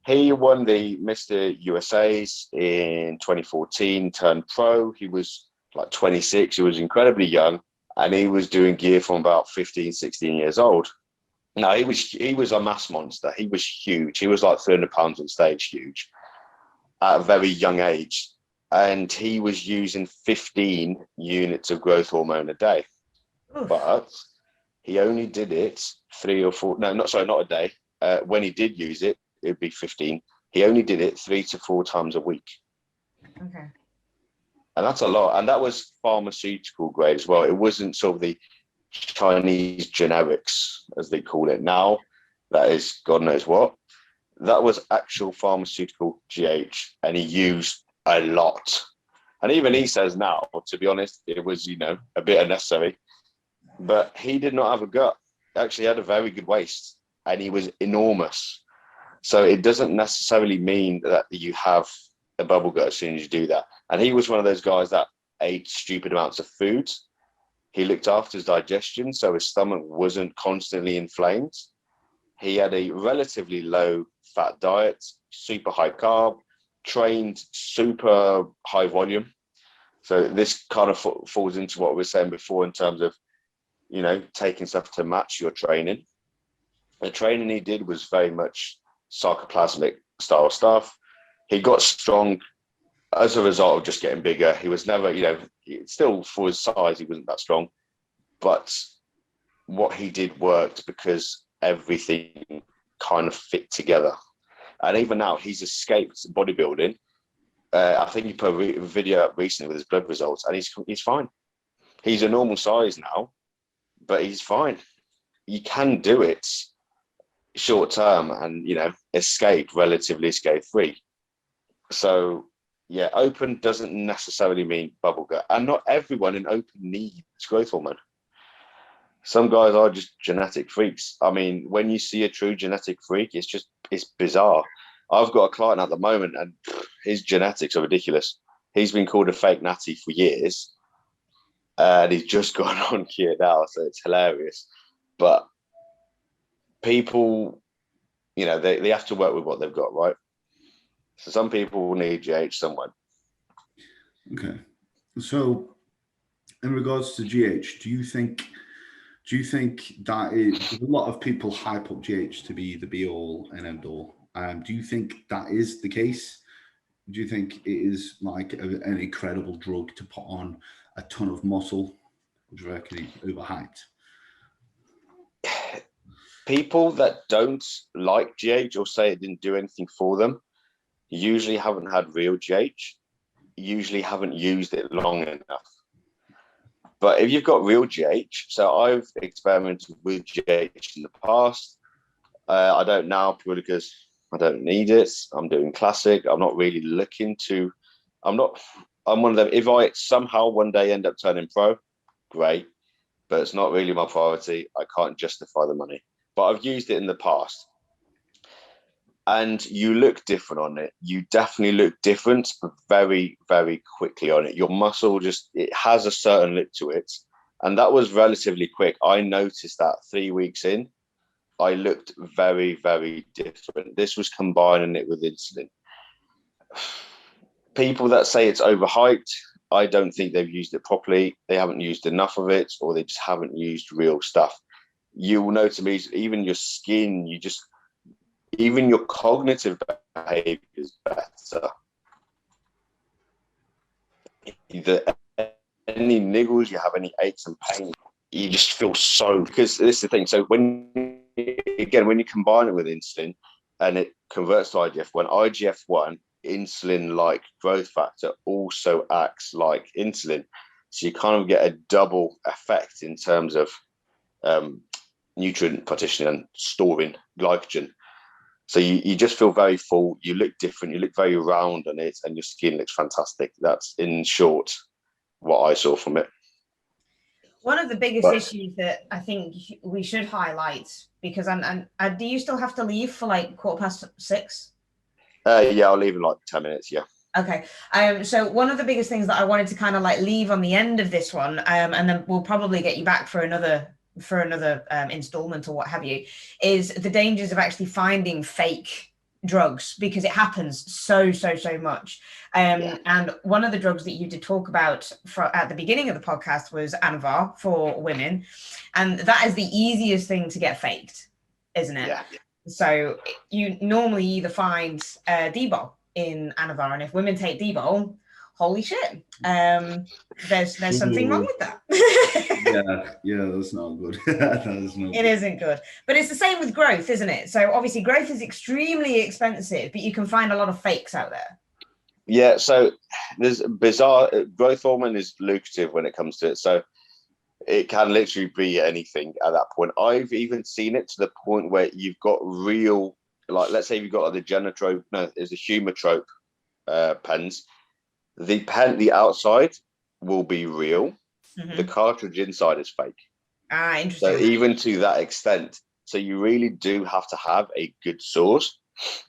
he won the Mr. USA's in 2014, turned pro. He was like 26. He was incredibly young, and he was doing gear from about 15, 16 years old. No, he was a mass monster. He was huge. He was like 300 pounds on stage, huge, at a very young age. And he was using 15 units of growth hormone a day. Oof. But he only did it 3 or 4, not a day. When he did use it, it would be 15. He only did it 3 to 4 times a week. Okay. And that's a lot. And that was pharmaceutical grade as well. It wasn't sort of the Chinese generics, as they call it now. That is God knows what. That was actual pharmaceutical GH, and he used a lot. And even he says now, to be honest, it was, you know, a bit unnecessary. But he did not have a gut. He actually had a very good waist, and he was enormous. So it doesn't necessarily mean that you have a bubble gut as soon as you do that. And he was one of those guys that ate stupid amounts of food. He looked after his digestion, so his stomach wasn't constantly inflamed. He had a relatively low fat diet, super high carb, trained super high volume. So this kind of falls into what we were saying before in terms of, you know, taking stuff to match your training. The training he did was very much sarcoplasmic style stuff. He got strong as a result of just getting bigger. He was never, you know, still for his size, he wasn't that strong. But what he did worked because everything kind of fit together. And even now, he's escaped bodybuilding I think he put a video up recently with his blood results, and he's fine. He's a normal size now, but he's fine. You can do it short term and, relatively escape free. So yeah, open doesn't necessarily mean bubble gut, and not everyone in open needs growth hormone. Some guys are just genetic freaks. I mean, when you see a true genetic freak, it's bizarre. I've got a client at the moment, and his genetics are ridiculous. He's been called a fake natty for years, and he's just gone on here now, so it's hilarious. But people, they have to work with what they've got, right? So some people will need GH, some won't. Okay. So in regards to GH, do you think that is, a lot of people hype up GH to be the be all and end all? Do you think that is the case? Do you think it is like an incredible drug to put on a ton of muscle? Would you reckon it's overhyped? People that don't like GH or say it didn't do anything for them usually haven't had real GH, usually haven't used it long enough. But if you've got real GH, so I've experimented with GH in the past. I don't now purely because I don't need it. I'm doing classic. I'm not really looking to. I'm one of them. If I somehow one day end up turning pro, great. But it's not really my priority. I can't justify the money. But I've used it in the past. And you look different on it. You definitely look different, but very, very quickly on it. Your muscle it has a certain look to it. And that was relatively quick. I noticed that 3 weeks in, I looked very, very different. This was combining it with insulin. People that say it's overhyped, I don't think they've used it properly. They haven't used enough of it, or they just haven't used real stuff. You will notice even your skin, even your cognitive behavior is better. Any niggles, you have any aches and pains, you just feel because this is the thing. So when you combine it with insulin and it converts to IGF-1, insulin-like growth factor also acts like insulin. So you kind of get a double effect in terms of nutrient partitioning and storing glycogen. So you just feel very full, you look different, you look very round on it, and your skin looks fantastic. That's, in short, what I saw from it. One of the biggest issues that I think we should highlight, because do you still have to leave for like 6:15? Yeah, I'll leave in like 10 minutes, yeah. Okay. So one of the biggest things that I wanted to kind of like leave on the end of this one, and then we'll probably get you back for another installment or what have you, is the dangers of actually finding fake drugs, because it happens so much. And one of the drugs that you did talk about at the beginning of the podcast was Anavar for women, and that is the easiest thing to get faked, isn't it? Yeah. So you normally either find D-bol in Anavar, and if women take D-bol, holy shit, there's something wrong with that. yeah, that's not good. It isn't good. But it's the same with growth, isn't it? So obviously growth is extremely expensive, but you can find a lot of fakes out there. Yeah, so there's bizarre. Growth hormone is lucrative when it comes to it. So it can literally be anything at that point. I've even seen it to the point where you've got real, like, let's say you've got the Genotrope, no, there's the Humatrope pens. The pen, the outside will be real. Mm-hmm. The cartridge inside is fake. Interesting. So even to that extent, so you really do have to have a good source.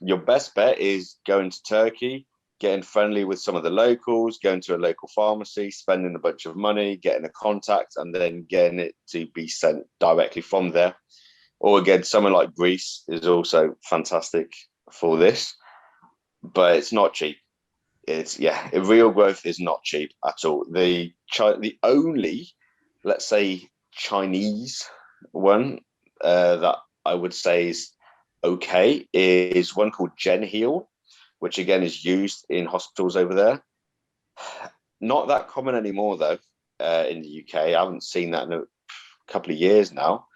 Your best bet is going to Turkey, getting friendly with some of the locals, going to a local pharmacy, spending a bunch of money, getting a contact, and then getting it to be sent directly from there. Or again, somewhere like Greece is also fantastic for this, but it's not cheap. Real growth is not cheap at all. The only, let's say, Chinese one that I would say is okay is one called GenHeal, which again is used in hospitals over there. Not that common anymore though in the UK. I haven't seen that in a couple of years now.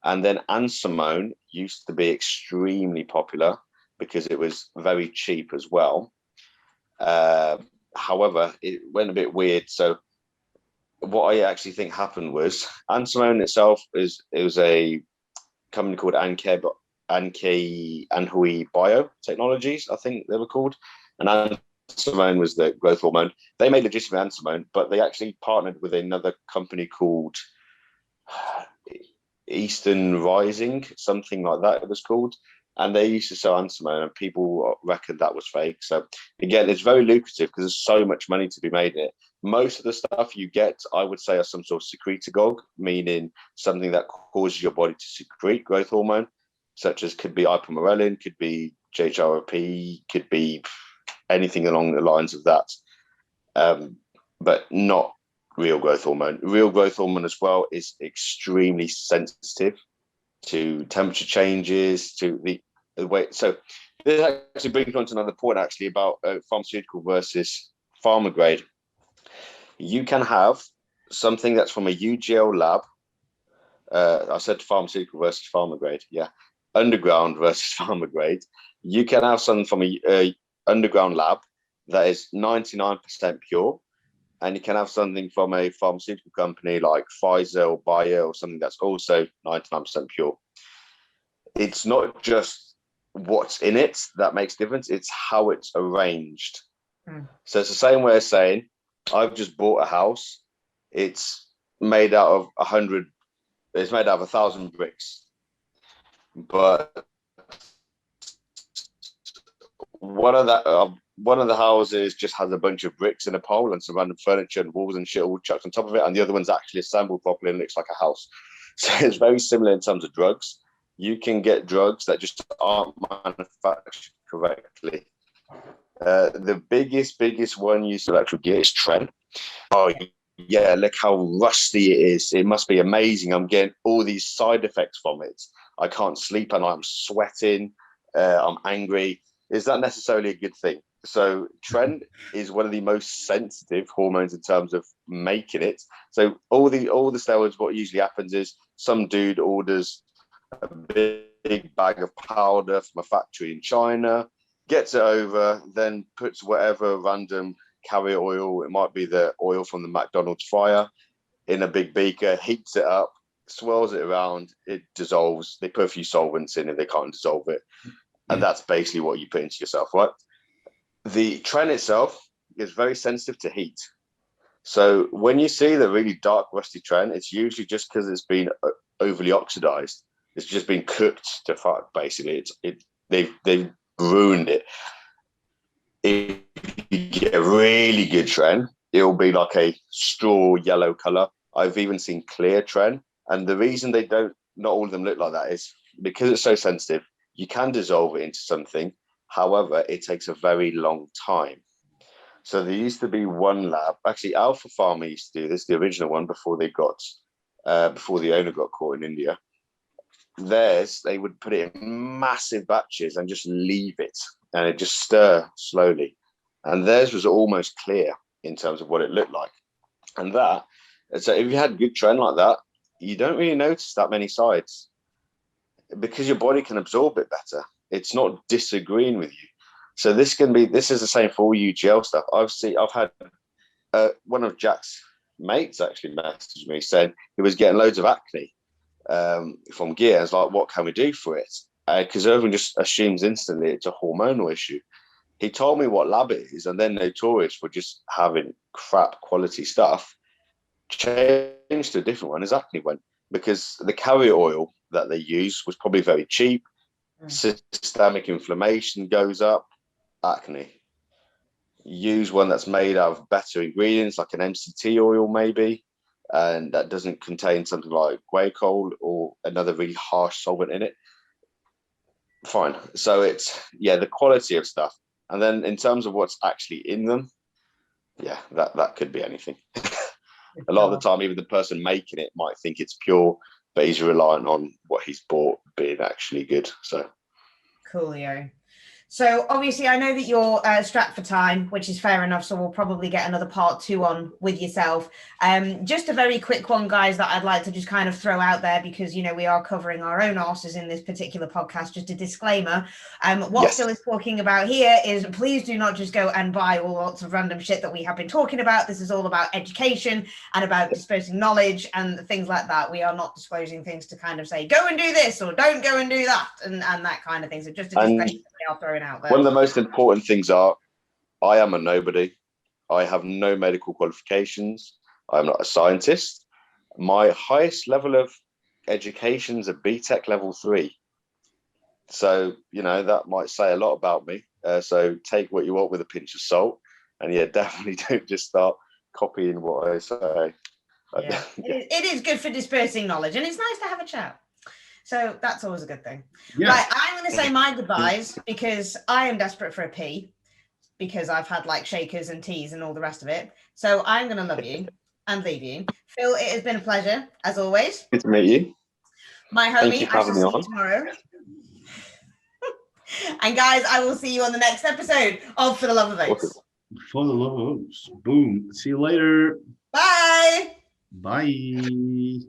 And then Ansimone used to be extremely popular because it was very cheap as well. However, it went a bit weird. So what I actually think happened was Ansimone itself was a company called Anhui Biotechnologies, I think they were called. And Ansimone was the growth hormone. They made legitimate Ansimone, but they actually partnered with another company called Eastern Rising, something like that it was called. And they used to sell Ansimone, and people reckon that was fake. So again, it's very lucrative because there's so much money to be made in it. Most of the stuff you get, I would say, are some sort of secretagogue, meaning something that causes your body to secrete growth hormone, such as could be ipamorelin, could be JHRP, could be anything along the lines of that, but not real growth hormone. Real growth hormone as well is extremely sensitive to temperature changes, to the way. So this actually brings on to another point actually about pharmaceutical versus pharma grade. You can have something that's from a UGL lab. I said pharmaceutical versus pharma grade. Yeah, underground versus pharma grade. You can have something from a underground lab that is 99% pure, and you can have something from a pharmaceutical company like Pfizer or Bayer or something that's also 99% pure. It's not just what's in it that makes difference, it's how it's arranged. So it's the same way as saying, I've just bought a house. It's made out of 1,000 bricks. But one of the houses just has a bunch of bricks in a pole and some random furniture and walls and shit all chucked on top of it, and the other one's actually assembled properly and looks like a house. So it's very similar in terms of drugs. You can get drugs that just aren't manufactured correctly. The biggest one you should actually get is Tren. Oh yeah, look how rusty it is. It must be amazing. I'm getting all these side effects from it. I can't sleep and I'm sweating. I'm angry. Is that necessarily a good thing? So Tren is one of the most sensitive hormones in terms of making it. So all the steroids, what usually happens is some dude orders a big bag of powder from a factory in China, gets it over, then puts whatever random carrier oil, it might be the oil from the McDonald's fryer, in a big beaker, heats it up, swirls it around, it dissolves. They put a few solvents in it, they can't dissolve it. And that's basically what you put into yourself, right? The Tren itself is very sensitive to heat. So when you see the really dark, rusty Tren, it's usually just because it's been overly oxidized. It's just been cooked to fuck, basically. They've ruined it. If you get a really good Tren, it'll be like a straw yellow color. I've even seen clear Tren. And the reason not all of them look like that is because it's so sensitive. You can dissolve it into something. However, it takes a very long time. So there used to be one lab, actually Alpha Pharma used to do this, the original one before the owner got caught in India. Theirs, they would put it in massive batches and just leave it, and it just stir slowly. And theirs was almost clear in terms of what it looked like. And so if you had good Tren like that, you don't really notice that many sides, because your body can absorb it better. It's not disagreeing with you. So this is the same for all UGL stuff. I've had one of Jack's mates actually messaged me saying he was getting loads of acne from gear. I was like, what can we do for it? Because everyone just assumes instantly it's a hormonal issue. He told me what lab it is, and they're notorious for just having crap quality stuff. Changed to a different one as acne went, because the carrier oil that they use was probably very cheap. Systemic inflammation goes up, acne. Use one that's made out of better ingredients, like an MCT oil maybe, and that doesn't contain something like guaiacol or another really harsh solvent in it. Fine. So it's, the quality of stuff. And then in terms of what's actually in them, that could be anything. A lot of the time, even the person making it might think it's pure, but he's reliant on what he's bought being actually good. So coolio. So obviously, I know that you're strapped for time, which is fair enough. So we'll probably get another part 2 on with yourself. Just a very quick one, guys, that I'd like to just kind of throw out there because, you know, we are covering our own arses in this particular podcast. Just a disclaimer. What Phil is talking about here is please do not just go and buy all lots of random shit that we have been talking about. This is all about education and about dispersing knowledge and things like that. We are not disclosing things to kind of say, go and do this or don't go and do that and that kind of thing. So just a disclaimer they are throwing out there. One of the most important things are, I am a nobody. I have no medical qualifications. I'm not a scientist. My highest level of education is a BTEC level 3. So, you know, that might say a lot about me. So take what you want with a pinch of salt. And yeah, definitely don't just start copying what I say. Yeah, it is good for dispersing knowledge, and it's nice to have a chat. So that's always a good thing. Yeah. Right, I'm going to say my goodbyes because I am desperate for a pee because I've had like shakers and teas and all the rest of it. So I'm going to love you and leave you. Phil, it has been a pleasure, as always. Good to meet you. My homie, I shall see you tomorrow. And guys, I will see you on the next episode of For the Love of Oats. For the Love of Oats. Boom. See you later. Bye. Bye.